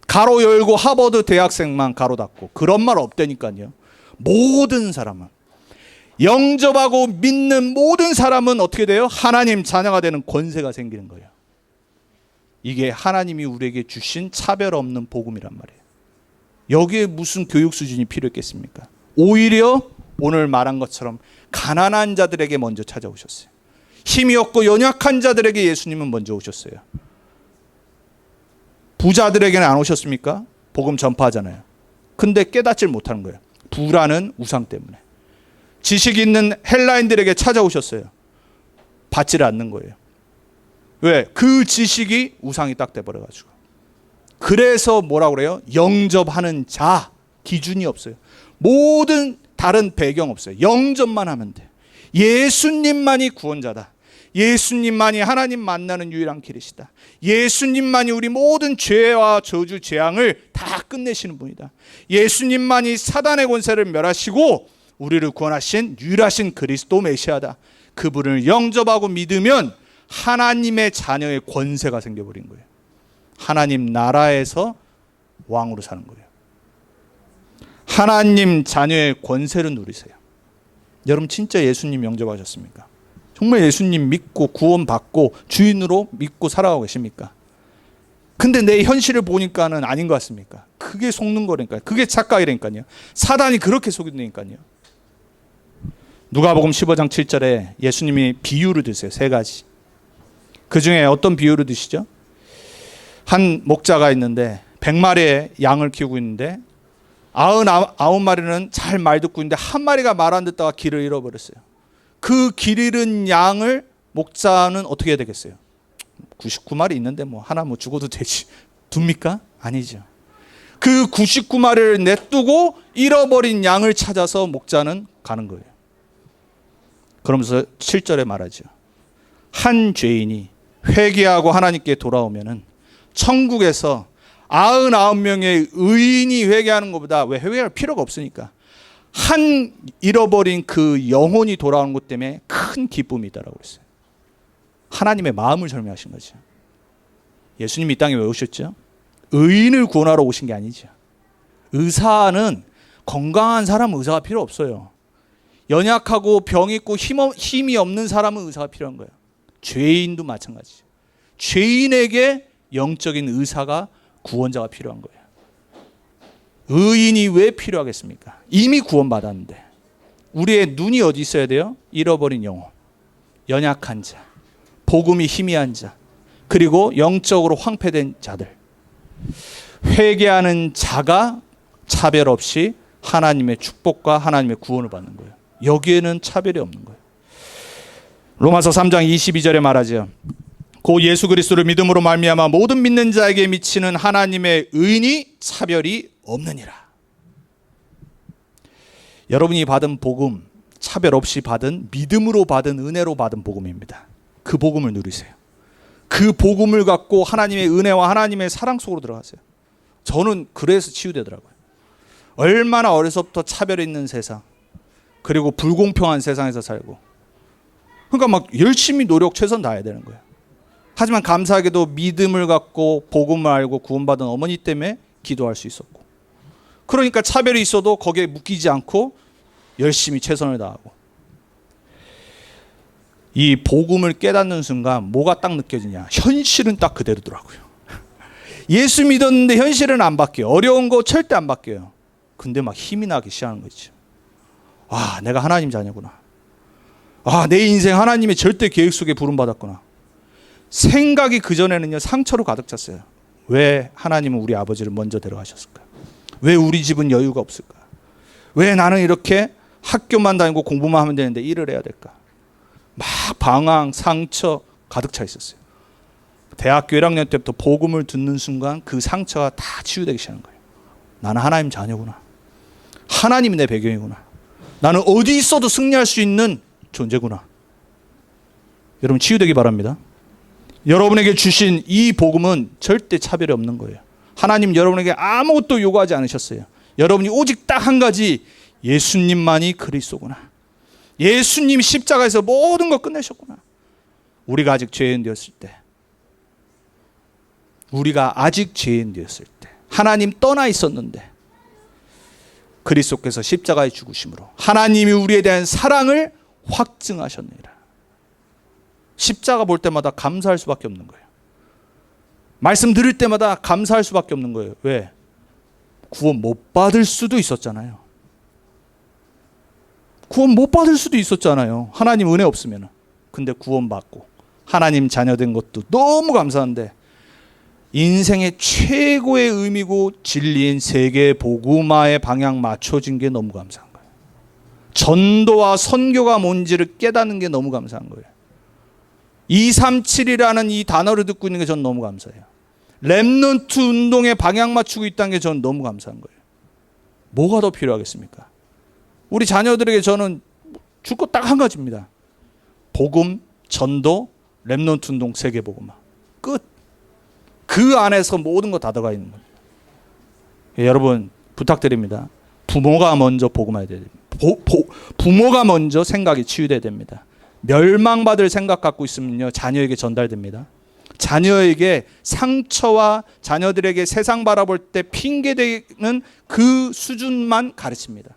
Speaker 1: 가로 열고 하버드 대학생만 가로 닫고, 그런 말 없다니까요. 모든 사람은, 영접하고 믿는 모든 사람은 어떻게 돼요? 하나님 자녀가 되는 권세가 생기는 거예요. 이게 하나님이 우리에게 주신 차별 없는 복음이란 말이에요. 여기에 무슨 교육 수준이 필요했겠습니까? 오히려 오늘 말한 것처럼 가난한 자들에게 먼저 찾아오셨어요. 힘이 없고 연약한 자들에게 예수님은 먼저 오셨어요. 부자들에게는 안 오셨습니까? 복음 전파하잖아요. 근데 깨닫질 못하는 거예요. 부라는 우상 때문에. 지식 있는 헬라인들에게 찾아오셨어요. 받지를 않는 거예요. 왜? 그 지식이 우상이 딱 돼버려가지고. 그래서 뭐라고 그래요? 영접하는 자 기준이 없어요. 모든 다른 배경 없어요. 영접만 하면 돼. 예수님만이 구원자다. 예수님만이 하나님 만나는 유일한 길이시다. 예수님만이 우리 모든 죄와 저주 재앙을 다 끝내시는 분이다. 예수님만이 사단의 권세를 멸하시고 우리를 구원하신 유일하신 그리스도 메시아다. 그분을 영접하고 믿으면 하나님의 자녀의 권세가 생겨버린 거예요. 하나님 나라에서 왕으로 사는 거예요. 하나님 자녀의 권세를 누리세요. 여러분 진짜 예수님 영접하셨습니까? 정말 예수님 믿고 구원받고 주인으로 믿고 살아가고 계십니까? 근데 내 현실을 보니까는 아닌 것 같습니까? 그게 속는 거라니까요. 그게 착각이라니까요. 사단이 그렇게 속인다니까요. 누가복음 15장 7절에 예수님이 비유를 드세요. 세 가지. 그 중에 어떤 비유를 드시죠? 한 목자가 있는데 100마리의 양을 키우고 있는데 99마리는 잘 말 듣고 있는데 한 마리가 말 안 듣다가 길을 잃어버렸어요. 그 길 잃은 양을 목자는 어떻게 해야 되겠어요? 99마리 있는데 뭐 하나 뭐 죽어도 되지. 둡니까? 아니죠. 그 99마리를 냅두고 잃어버린 양을 찾아서 목자는 가는 거예요. 그러면서 7절에 말하죠. 한 죄인이 회개하고 하나님께 돌아오면은 천국에서 99명의 의인이 회개하는 것보다, 왜 회개할 필요가 없으니까, 한 잃어버린 그 영혼이 돌아오는 것 때문에 큰 기쁨이 있다라고 했어요. 하나님의 마음을 설명하신 거죠. 예수님이 이 땅에 왜 오셨죠? 의인을 구원하러 오신 게 아니죠. 의사는 건강한 사람은 의사가 필요 없어요. 연약하고 병 있고 힘이 없는 사람은 의사가 필요한 거예요. 죄인도 마찬가지죠. 죄인에게 영적인 의사가, 구원자가 필요한 거예요. 의인이 왜 필요하겠습니까? 이미 구원받았는데. 우리의 눈이 어디 있어야 돼요? 잃어버린 영혼, 연약한 자, 복음이 희미한 자, 그리고 영적으로 황폐된 자들. 회개하는 자가 차별 없이 하나님의 축복과 하나님의 구원을 받는 거예요. 여기에는 차별이 없는 거예요. 로마서 3장 22절에 말하죠. 고 예수 그리스도를 믿음으로 말미암아 모든 믿는 자에게 미치는 하나님의 의인이 차별이 없느니라. 여러분이 받은 복음, 차별 없이 받은, 믿음으로 받은, 은혜로 받은 복음입니다. 그 복음을 누리세요. 그 복음을 갖고 하나님의 은혜와 하나님의 사랑 속으로 들어가세요. 저는 그래서 치유되더라고요. 얼마나 어려서부터 차별 있는 세상, 그리고 불공평한 세상에서 살고, 그러니까 막 열심히 노력 최선 다해야 되는 거예요. 하지만 감사하게도 믿음을 갖고 복음을 알고 구원받은 어머니 때문에 기도할 수 있었고, 그러니까 차별이 있어도 거기에 묶이지 않고 열심히 최선을 다하고. 이 복음을 깨닫는 순간 뭐가 딱 느껴지냐? 현실은 딱 그대로더라고요. 예수 믿었는데 현실은 안 바뀌어요. 어려운 거 절대 안 바뀌어요. 근데 막 힘이 나기 시작하는 거죠. 아, 내가 하나님 자녀구나. 아, 내 인생 하나님의 절대 계획 속에 부름받았구나. 생각이 그전에는요, 상처로 가득 찼어요. 왜 하나님은 우리 아버지를 먼저 데려가셨을까? 왜 우리 집은 여유가 없을까? 왜 나는 이렇게 학교만 다니고 공부만 하면 되는데 일을 해야 될까? 막 방황, 상처 가득 차 있었어요. 대학교 1학년 때부터 복음을 듣는 순간 그 상처가 다 치유되기 시작하는 거예요. 나는 하나님 자녀구나. 하나님이 내 배경이구나. 나는 어디 있어도 승리할 수 있는 존재구나. 여러분 치유되기 바랍니다. 여러분에게 주신 이 복음은 절대 차별이 없는 거예요. 하나님 여러분에게 아무것도 요구하지 않으셨어요. 여러분이 오직 딱 한 가지, 예수님만이 그리스도구나. 예수님 십자가에서 모든 걸 끝내셨구나. 우리가 아직 죄인 되었을 때, 하나님 떠나 있었는데 그리스도께서 십자가에 죽으심으로 하나님이 우리에 대한 사랑을 확증하셨느니라. 십자가 볼 때마다 감사할 수밖에 없는 거예요. 말씀 들을 때마다 감사할 수밖에 없는 거예요. 왜? 구원 못 받을 수도 있었잖아요. 구원 못 받을 수도 있었잖아요. 하나님 은혜 없으면. 근데 구원 받고 하나님 자녀된 것도 너무 감사한데, 인생의 최고의 의미고 진리인 세계 복음화의 방향 맞춰진 게 너무 감사한 거예요. 전도와 선교가 뭔지를 깨닫는 게 너무 감사한 거예요. 237이라는 이 단어를 듣고 있는 게 전 너무 감사해요. 렘넌트 운동에 방향 맞추고 있다는 게 전 너무 감사한 거예요. 뭐가 더 필요하겠습니까? 우리 자녀들에게 저는 줄 것 딱 한 가지입니다. 복음, 전도, 렘넌트 운동, 세계 복음화. 끝. 그 안에서 모든 거 다 들어가 있는 거예요. 여러분 부탁드립니다. 부모가 먼저 복음화해야 됩니다. 부모가 먼저 생각이 치유돼야 됩니다. 멸망받을 생각 갖고 있으면요, 자녀에게 전달됩니다. 자녀에게 상처와 자녀들에게 세상 바라볼 때 핑계대는 그 수준만 가르칩니다.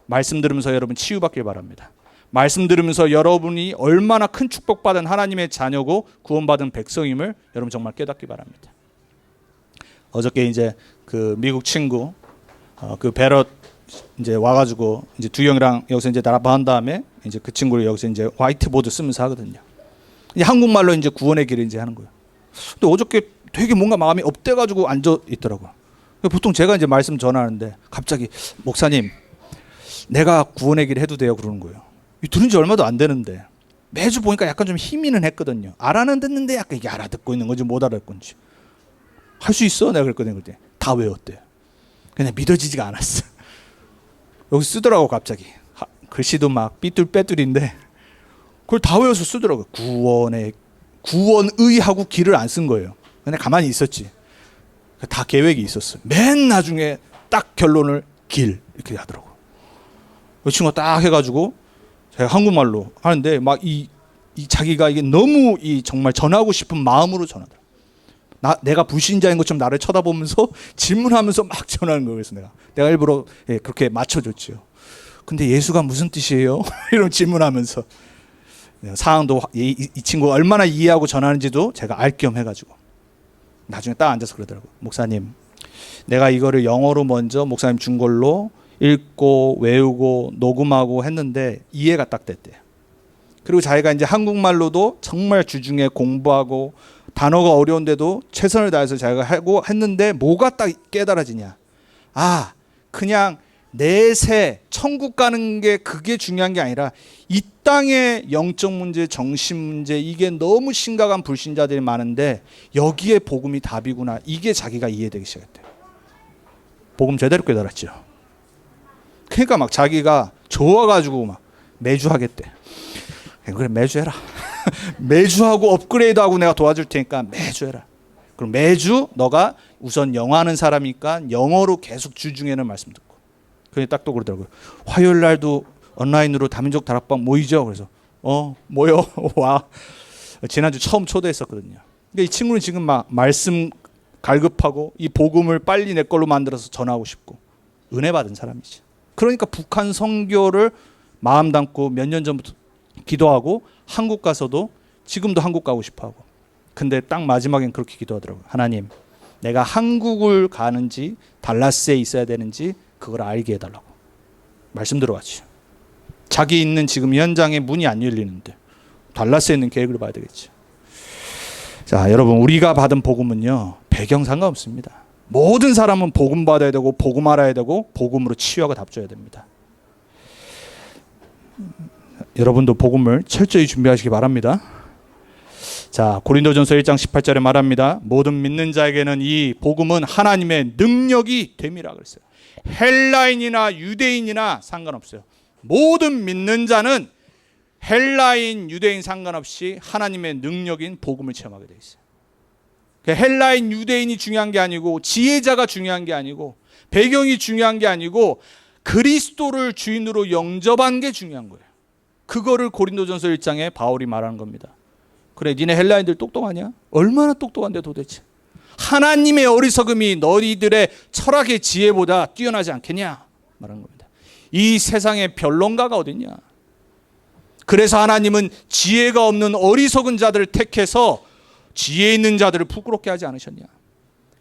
Speaker 1: 말씀 들으면서 여러분 치유받길 바랍니다. 말씀 들으면서 여러분이 얼마나 큰 축복받은 하나님의 자녀고 구원받은 백성임을 여러분 정말 깨닫기 바랍니다. 어저께 이제 그 미국 친구 그 베럿 이제 와가지고 이제 두 형이랑 여기서 이제 나라바한 다음에 이제 그 친구를 여기서 이제 화이트보드 쓰면서 하거든요. 이제 한국말로 이제 구원의 길을 이제 하는 거예요. 근데 어저께 되게 뭔가 마음이 업돼가지고 앉아 있더라고요. 보통 제가 이제 말씀 전하는데 갑자기 목사님, 내가 구원의 길 해도 돼요? 그러는 거예요. 들은 지 얼마도 안 되는데 매주 보니까 약간 좀 힘이는 했거든요. 알아는 듣는데 약간 이게 알아듣고 있는 건지 못 알아듣고 있는지. 할 수 있어? 내가 그랬거든요. 그때 다 외웠대요. 그냥 믿어지지가 않았어. 여기 쓰더라고 갑자기. 글씨도 막 삐뚤빼뚤인데 그걸 다 외워서 쓰더라고요. 구원의 하고 길을 안 쓴 거예요. 그냥 가만히 있었지. 다 계획이 있었어요. 맨 나중에 딱 결론을 길 이렇게 하더라고요. 이 친구가 딱 해가지고 제가 한국말로 하는데 막 이 자기가 이게 너무 정말 전하고 싶은 마음으로 전하더라고요. 내가 불신자인 것처럼 나를 쳐다보면서 질문하면서 막 전하는 거예요. 그래서 내가 일부러 그렇게 맞춰줬죠. 근데 예수가 무슨 뜻이에요? 이런 질문하면서 상황도 이 친구가 얼마나 이해하고 전하는지도 제가 알 겸 해가지고 나중에 딱 앉아서 그러더라고요. 목사님, 내가 이거를 영어로 먼저 목사님 준 걸로 읽고 외우고 녹음하고 했는데 이해가 딱 됐대요. 그리고 자기가 이제 한국말로도 정말 주중에 공부하고 단어가 어려운데도 최선을 다해서 자기가 하고 했는데 뭐가 딱 깨달아지냐. 아, 그냥 내세 천국 가는 게 그게 중요한 게 아니라 이 땅의 영적 문제, 정신 문제, 이게 너무 심각한 불신자들이 많은데 여기에 복음이 답이구나. 이게 자기가 이해되기 시작했대요. 복음 제대로 깨달았죠. 그러니까 막 자기가 좋아가지고 막 매주 하겠대. 그래 매주 해라. 매주 하고 업그레이드하고 내가 도와줄 테니까 매주 해라. 그럼 매주 너가 우선 영어 하는 사람이니까 영어로 계속 주중에는 말씀 듣고. 그냥 딱 또 그러더라고요. 화요일 날도 온라인으로 다민족 다락방 모이죠. 그래서 모여 와. 지난주 처음 초대했었거든요. 그러니까 이 친구는 지금 막 말씀 갈급하고 이 복음을 빨리 내 걸로 만들어서 전하고 싶고 은혜 받은 사람이지. 그러니까 북한 선교를 마음 담고 몇 년 전부터 기도하고 한국 가서도 지금도 한국 가고 싶어하고. 근데 딱 마지막엔 그렇게 기도하더라고요. 하나님, 내가 한국을 가는지 달라스에 있어야 되는지 그걸 알게 해달라고. 말씀 들어가지. 자기 있는 지금 현장에 문이 안 열리는데 달라스에 있는 계획을 봐야 되겠지. 자, 여러분, 우리가 받은 복음은요, 배경 상관없습니다. 모든 사람은 복음 받아야 되고 복음 알아야 되고 복음으로 치유하고 답줘야 됩니다. 여러분도 복음을 철저히 준비하시기 바랍니다. 자, 고린도전서 1장 18절에 말합니다. 모든 믿는 자에게는 이 복음은 하나님의 능력이 됨이라 그랬어요. 헬라인이나 유대인이나 상관없어요. 모든 믿는 자는 헬라인, 유대인 상관없이 하나님의 능력인 복음을 체험하게 되어 있어요. 헬라인, 유대인이 중요한 게 아니고 지혜자가 중요한 게 아니고 배경이 중요한 게 아니고 그리스도를 주인으로 영접한 게 중요한 거예요. 그거를 고린도전서 1장에 바울이 말하는 겁니다. 그래, 니네 헬라인들 똑똑하냐? 얼마나 똑똑한데 도대체. 하나님의 어리석음이 너희들의 철학의 지혜보다 뛰어나지 않겠냐 말하는 겁니다. 이 세상에 변론가가 어딨냐. 그래서 하나님은 지혜가 없는 어리석은 자들을 택해서 지혜 있는 자들을 부끄럽게 하지 않으셨냐?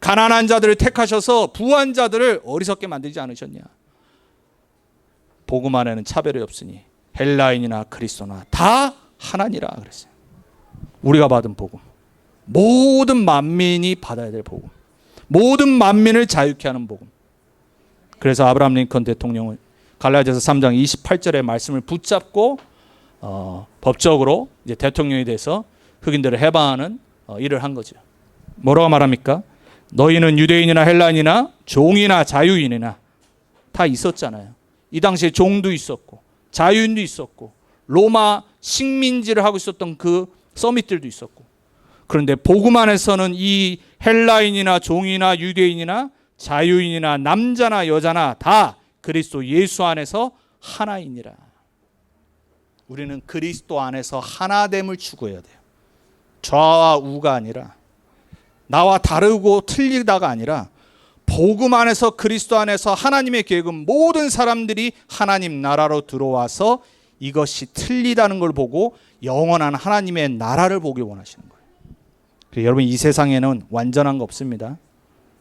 Speaker 1: 가난한 자들을 택하셔서 부한 자들을 어리석게 만들지 않으셨냐? 복음 안에는 차별이 없으니 헬라인이나 그리스도나 다 하나니라 그랬어요. 우리가 받은 복음, 모든 만민이 받아야 될 복음, 모든 만민을 자유케 하는 복음. 그래서 아브라함 링컨 대통령은 갈라디아서 3장 28절의 말씀을 붙잡고 법적으로 이제 대통령이 돼서 흑인들을 해방하는 일을 한 거죠. 뭐라고 말합니까? 너희는 유대인이나 헬라인이나 종이나 자유인이나 다 있었잖아요. 이 당시에 종도 있었고 자유인도 있었고 로마 식민지를 하고 있었던 그 서밋들도 있었고, 그런데 복음 안에서는 이 헬라인이나 종이나 유대인이나 자유인이나 남자나 여자나 다 그리스도 예수 안에서 하나이니라. 우리는 그리스도 안에서 하나됨을 추구해야 돼요. 좌와 우가 아니라, 나와 다르고 틀리다가 아니라, 복음 안에서 그리스도 안에서 하나님의 계획은 모든 사람들이 하나님 나라로 들어와서 이것이 틀리다는 걸 보고 영원한 하나님의 나라를 보길 원하시는 거예요. 여러분, 이 세상에는 완전한 거 없습니다.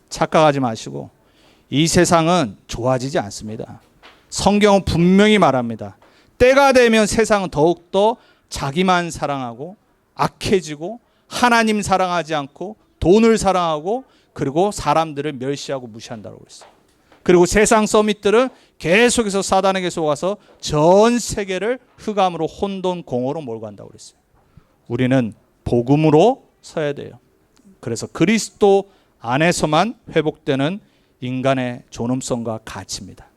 Speaker 1: 착각하지 마시고, 이 세상은 좋아지지 않습니다. 성경은 분명히 말합니다. 때가 되면 세상은 더욱더 자기만 사랑하고 악해지고 하나님 사랑하지 않고 돈을 사랑하고 그리고 사람들을 멸시하고 무시한다고 그랬어요. 그리고 세상 서밋들은 계속해서 사단에게 속아서 전 세계를 흑암으로 혼돈 공허로 몰고 간다고 그랬어요. 우리는 복음으로 서야 돼요. 그래서 그리스도 안에서만 회복되는 인간의 존엄성과 가치입니다.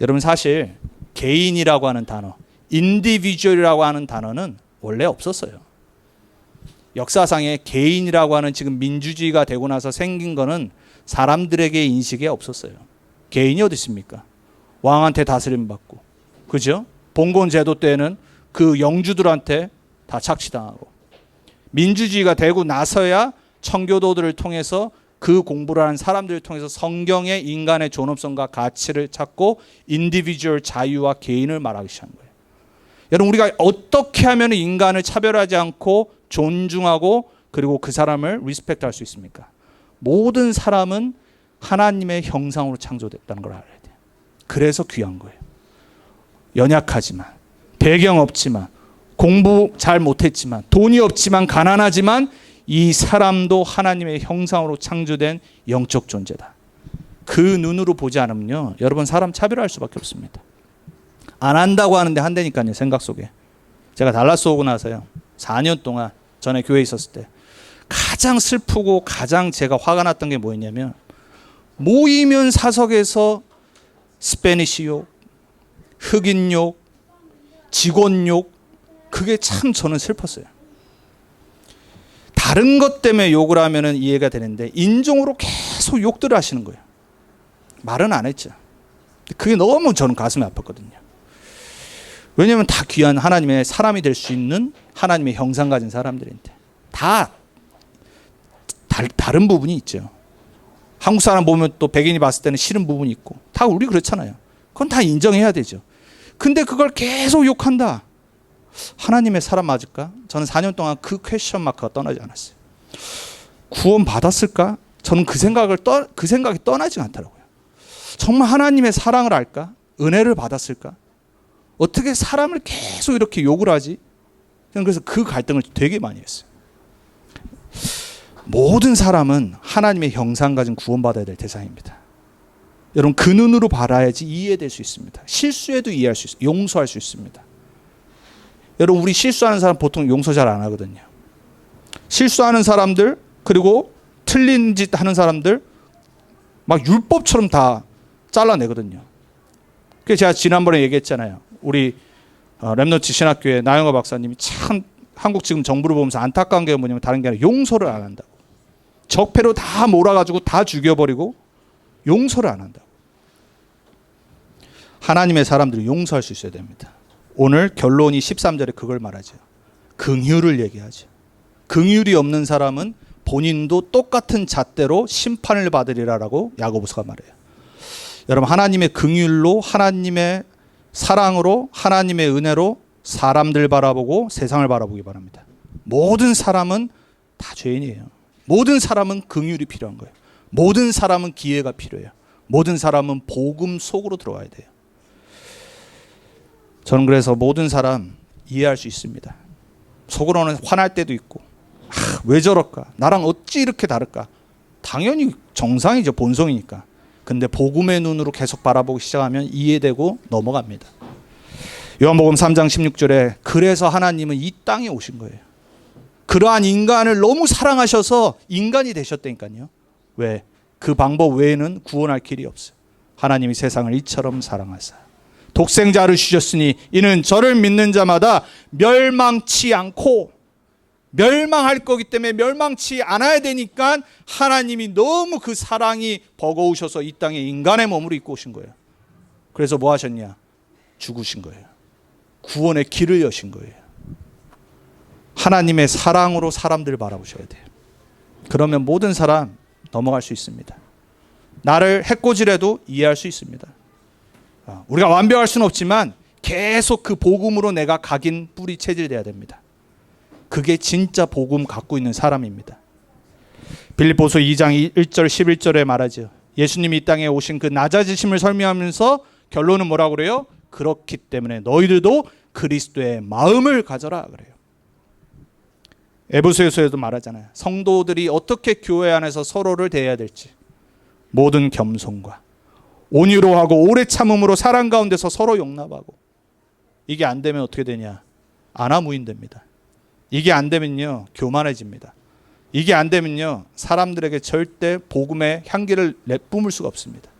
Speaker 1: 여러분, 사실 개인이라고 하는 단어, 인디비주얼이라고 하는 단어는 원래 없었어요. 역사상에 개인이라고 하는, 지금 민주주의가 되고 나서 생긴 거는 사람들에게 인식이 없었어요. 개인이 어디 있습니까? 왕한테 다스림 받고, 그죠? 봉건 제도 때는 그 영주들한테 다 착취당하고, 민주주의가 되고 나서야 청교도들을 통해서 그 공부를 하는 사람들을 통해서 성경의 인간의 존엄성과 가치를 찾고 인디비주얼 자유와 개인을 말하기 시작한 거예요. 여러분, 우리가 어떻게 하면 인간을 차별하지 않고 존중하고 그리고 그 사람을 리스펙트할 수 있습니까? 모든 사람은 하나님의 형상으로 창조됐다는 걸 알아야 돼요. 그래서 귀한 거예요. 연약하지만, 배경 없지만, 공부 잘 못했지만, 돈이 없지만, 가난하지만 이 사람도 하나님의 형상으로 창조된 영적 존재다. 그 눈으로 보지 않으면요, 여러분, 사람 차별할 수밖에 없습니다. 안 한다고 하는데 한다니까요. 생각 속에. 제가 달라스 오고 나서요, 4년 동안 전에 교회에 있었을 때 가장 슬프고 가장 제가 화가 났던 게 뭐였냐면, 모이면 사석에서 스페니시 욕, 흑인 욕, 직원 욕, 그게 참 저는 슬펐어요. 다른 것 때문에 욕을 하면 이해가 되는데 인종으로 계속 욕들을 하시는 거예요. 말은 안 했죠. 그게 너무 저는 가슴이 아팠거든요. 왜냐하면 다 귀한 하나님의 사람이 될 수 있는 하나님의 형상 가진 사람들인데 다 다른 부분이 있죠. 한국 사람 보면 또 백인이 봤을 때는 싫은 부분이 있고, 다 우리 그렇잖아요. 그건 다 인정해야 되죠. 근데 그걸 계속 욕한다. 하나님의 사람 맞을까? 저는 4년 동안 그 퀘스천 마크가 떠나지 않았어요. 구원 받았을까? 저는 그 생각이 떠나지 않더라고요. 정말 하나님의 사랑을 알까? 은혜를 받았을까? 어떻게 사람을 계속 이렇게 욕을 하지? 그래서 그 갈등을 되게 많이 했어요. 모든 사람은 하나님의 형상 가진 구원받아야 될 대상입니다. 여러분, 그 눈으로 바라야지 이해될 수 있습니다. 실수해도 이해할 수 있어요. 용서할 수 있습니다. 여러분, 우리 실수하는 사람 보통 용서 잘 안 하거든요. 실수하는 사람들, 그리고 틀린 짓 하는 사람들 막 율법처럼 다 잘라내거든요. 그래서 제가 지난번에 얘기했잖아요. 우리 렘넌트 신학교의 나영호 박사님이 참 한국 지금 정부를 보면서 안타까운 게 뭐냐면 다른 게 아니라 용서를 안 한다고. 적폐로 다 몰아가지고 다 죽여버리고 용서를 안 한다고. 하나님의 사람들이 용서할 수 있어야 됩니다. 오늘 결론이 13절에 그걸 말하죠. 긍휼을 얘기하죠. 긍휼이 없는 사람은 본인도 똑같은 잣대로 심판을 받으리라라고 야고보서가 말해요. 여러분, 하나님의 긍휼로, 하나님의 사랑으로, 하나님의 은혜로 사람들 바라보고 세상을 바라보기 바랍니다. 모든 사람은 다 죄인이에요. 모든 사람은 긍휼이 필요한 거예요. 모든 사람은 기회가 필요해요. 모든 사람은 복음 속으로 들어와야 돼요. 저는 그래서 모든 사람 이해할 수 있습니다. 속으로는 화날 때도 있고, 왜 저럴까? 나랑 어찌 이렇게 다를까? 당연히 정상이죠. 본성이니까. 근데 복음의 눈으로 계속 바라보기 시작하면 이해되고 넘어갑니다. 요한복음 3장 16절에 그래서 하나님은 이 땅에 오신 거예요. 그러한 인간을 너무 사랑하셔서 인간이 되셨다니까요. 왜? 그 방법 외에는 구원할 길이 없어요. 하나님이 세상을 이처럼 사랑하사 독생자를 주셨으니 이는 저를 믿는 자마다 멸망치 않고, 멸망할 거기 때문에 멸망치 않아야 되니까 하나님이 너무 그 사랑이 버거우셔서 이 땅에 인간의 몸으로 입고 오신 거예요. 그래서 뭐 하셨냐? 죽으신 거예요. 구원의 길을 여신 거예요. 하나님의 사랑으로 사람들을 바라보셔야 돼요. 그러면 모든 사람 넘어갈 수 있습니다. 나를 해코지라도 이해할 수 있습니다. 우리가 완벽할 수는 없지만 계속 그 복음으로 내가 각인 뿌리 체질돼야 됩니다. 그게 진짜 복음 갖고 있는 사람입니다. 빌립보서 2장 1절 11절에 말하죠. 예수님이 이 땅에 오신 그 낮아지심을 설명하면서 결론은 뭐라고 그래요? 그렇기 때문에 너희들도 그리스도의 마음을 가져라 그래요. 에베소서에도 말하잖아요. 성도들이 어떻게 교회 안에서 서로를 대해야 될지, 모든 겸손과 온유로 하고 오래 참음으로 사랑 가운데서 서로 용납하고. 이게 안 되면 어떻게 되냐? 안하무인됩니다. 이게 안 되면요, 교만해집니다. 이게 안 되면요, 사람들에게 절대 복음의 향기를 내뿜을 수가 없습니다.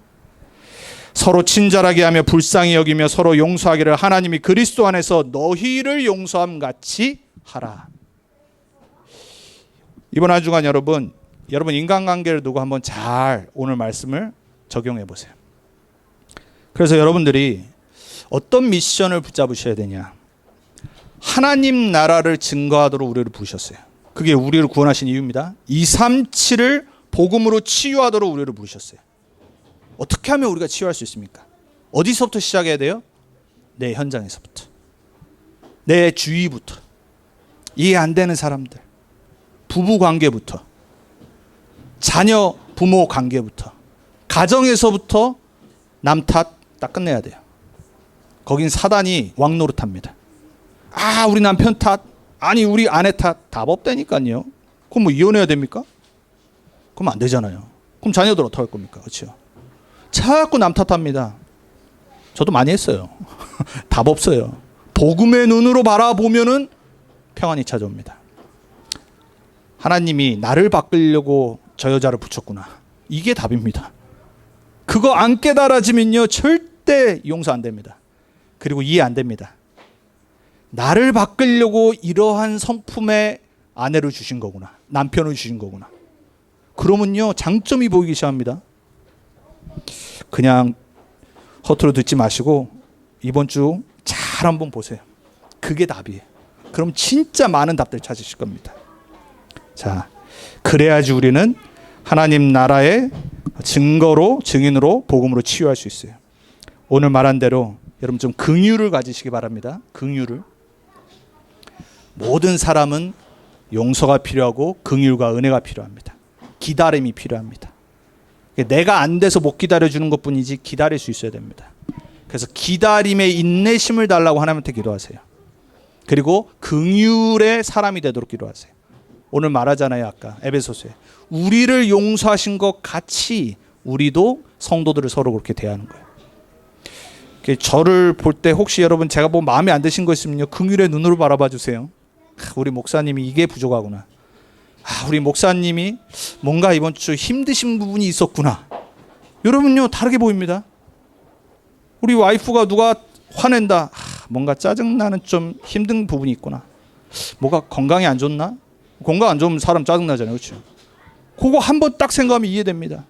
Speaker 1: 서로 친절하게 하며 불쌍히 여기며 서로 용서하기를 하나님이 그리스도 안에서 너희를 용서함 같이 하라. 이번 한 주간 여러분 인간관계를 두고 한번 잘 오늘 말씀을 적용해 보세요. 그래서 여러분들이 어떤 미션을 붙잡으셔야 되냐? 하나님 나라를 증거하도록 우리를 부르셨어요. 그게 우리를 구원하신 이유입니다. 237을 복음으로 치유하도록 우리를 부르셨어요. 어떻게 하면 우리가 치유할 수 있습니까? 어디서부터 시작해야 돼요? 내 현장에서부터, 내 주위부터, 이해 안 되는 사람들, 부부 관계부터, 자녀 부모 관계부터, 가정에서부터 남 탓 다 끝내야 돼요. 거긴 사단이 왕노릇합니다. 우리 남편 탓, 아니 우리 아내 탓, 답 없다니까요. 그럼 뭐 이혼해야 됩니까? 그럼 안 되잖아요. 그럼 자녀들 어떻게 할 겁니까? 그렇죠? 자꾸 남 탓합니다. 저도 많이 했어요. 답 없어요. 복음의 눈으로 바라보면은 평안이 찾아옵니다. 하나님이 나를 바꾸려고 저 여자를 붙였구나. 이게 답입니다. 그거 안 깨달아지면요, 절대 용서 안 됩니다. 그리고 이해 안 됩니다. 나를 바꾸려고 이러한 성품의 아내를 주신 거구나, 남편을 주신 거구나. 그러면요, 장점이 보이기 시작합니다. 그냥 허투루 듣지 마시고 이번 주 잘 한번 보세요. 그게 답이에요. 그럼 진짜 많은 답들 찾으실 겁니다. 자, 그래야지 우리는 하나님 나라의 증인으로 복음으로 치유할 수 있어요. 오늘 말한 대로 여러분 좀 긍휼을 가지시기 바랍니다. 긍휼을. 모든 사람은 용서가 필요하고 긍휼과 은혜가 필요합니다. 기다림이 필요합니다. 내가 안 돼서 못 기다려주는 것뿐이지 기다릴 수 있어야 됩니다. 그래서 기다림의 인내심을 달라고 하나님한테 기도하세요. 그리고 긍휼의 사람이 되도록 기도하세요. 오늘 말하잖아요. 아까 에베소서에 우리를 용서하신 것 같이 우리도 성도들을 서로 그렇게 대하는 거예요. 저를 볼 때 혹시 여러분 제가 뭐 마음에 안 드신 거 있으면요, 긍휼의 눈으로 바라봐 주세요. 우리 목사님이 이게 부족하구나. 우리 목사님이 뭔가 이번 주 힘드신 부분이 있었구나. 여러분요, 다르게 보입니다. 우리 와이프가 누가 화낸다. 뭔가 짜증나는 좀 힘든 부분이 있구나. 뭐가 건강이 안 좋나? 건강 안 좋으면 사람 짜증나잖아요. 그렇죠? 그거 한번 딱 생각하면 이해됩니다.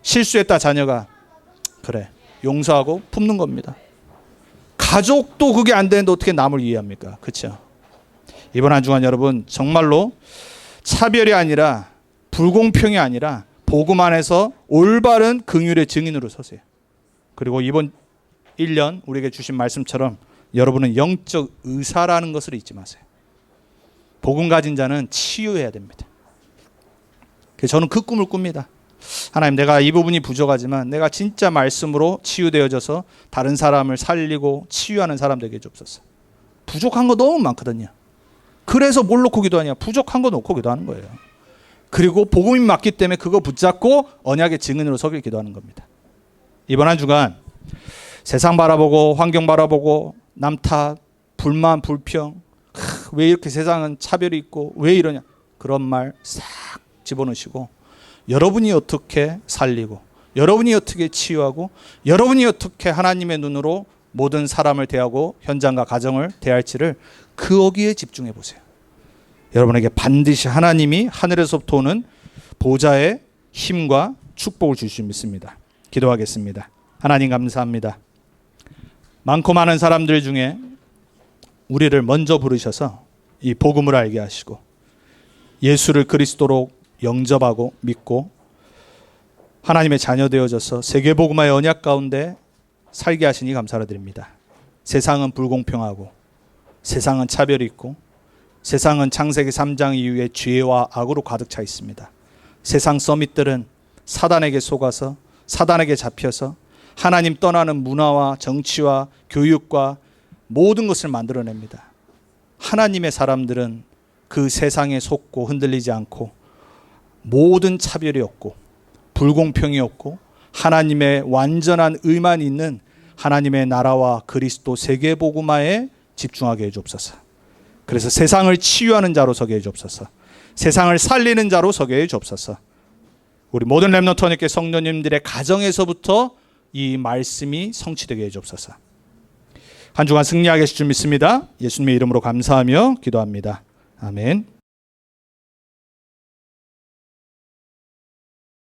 Speaker 1: 실수했다 자녀가. 그래, 용서하고 품는 겁니다. 가족도 그게 안 되는데 어떻게 남을 이해합니까? 그렇죠? 이번 한 주간 여러분 정말로 차별이 아니라 불공평이 아니라 복음 안에서 올바른 긍휼의 증인으로 서세요. 그리고 이번 1년 우리에게 주신 말씀처럼 여러분은 영적 의사라는 것을 잊지 마세요. 복음 가진 자는 치유해야 됩니다. 그래서 저는 그 꿈을 꿉니다. 하나님, 내가 이 부분이 부족하지만 내가 진짜 말씀으로 치유되어져서 다른 사람을 살리고 치유하는 사람 되게 해주옵소서. 부족한 거 너무 많거든요. 그래서 뭘 놓고 기도하냐? 부족한 거 놓고 기도하는 거예요. 그리고 복음이 맞기 때문에 그거 붙잡고 언약의 증인으로 서길 기도하는 겁니다. 이번 한 주간 세상 바라보고 환경 바라보고 남 탓, 불만, 불평, 왜 이렇게 세상은 차별이 있고 왜 이러냐, 그런 말 싹 집어넣으시고 여러분이 어떻게 살리고 여러분이 어떻게 치유하고 여러분이 어떻게 하나님의 눈으로 모든 사람을 대하고 현장과 가정을 대할지를 거기에 집중해 보세요. 여러분에게 반드시 하나님이 하늘에서부터 오는 보좌의 힘과 축복을 줄 수 믿습니다. 기도하겠습니다. 하나님, 감사합니다. 많고 많은 사람들 중에 우리를 먼저 부르셔서 이 복음을 알게 하시고 예수를 그리스도로 영접하고 믿고 하나님의 자녀 되어져서 세계복음화의 언약 가운데 살게 하시니 감사드립니다. 세상은 불공평하고 세상은 차별이 있고 세상은 창세기 3장 이후에 죄와 악으로 가득 차 있습니다. 세상 서밋들은 사단에게 속아서 사단에게 잡혀서 하나님 떠나는 문화와 정치와 교육과 모든 것을 만들어냅니다. 하나님의 사람들은 그 세상에 속고 흔들리지 않고 모든 차별이 없고 불공평이 없고 하나님의 완전한 의만 있는 하나님의 나라와 그리스도 세계복음화에 집중하게 해주옵소서. 그래서 세상을 치유하는 자로 서게 해주옵소서. 세상을 살리는 자로 서게 해주옵소서. 우리 모든 렘넌트 원예교회 성도님들의 가정에서부터 이 말씀이 성취되게 해주옵소서. 한 주간 승리하게 해줄 줄 믿습니다. 예수님의 이름으로 감사하며 기도합니다. 아멘.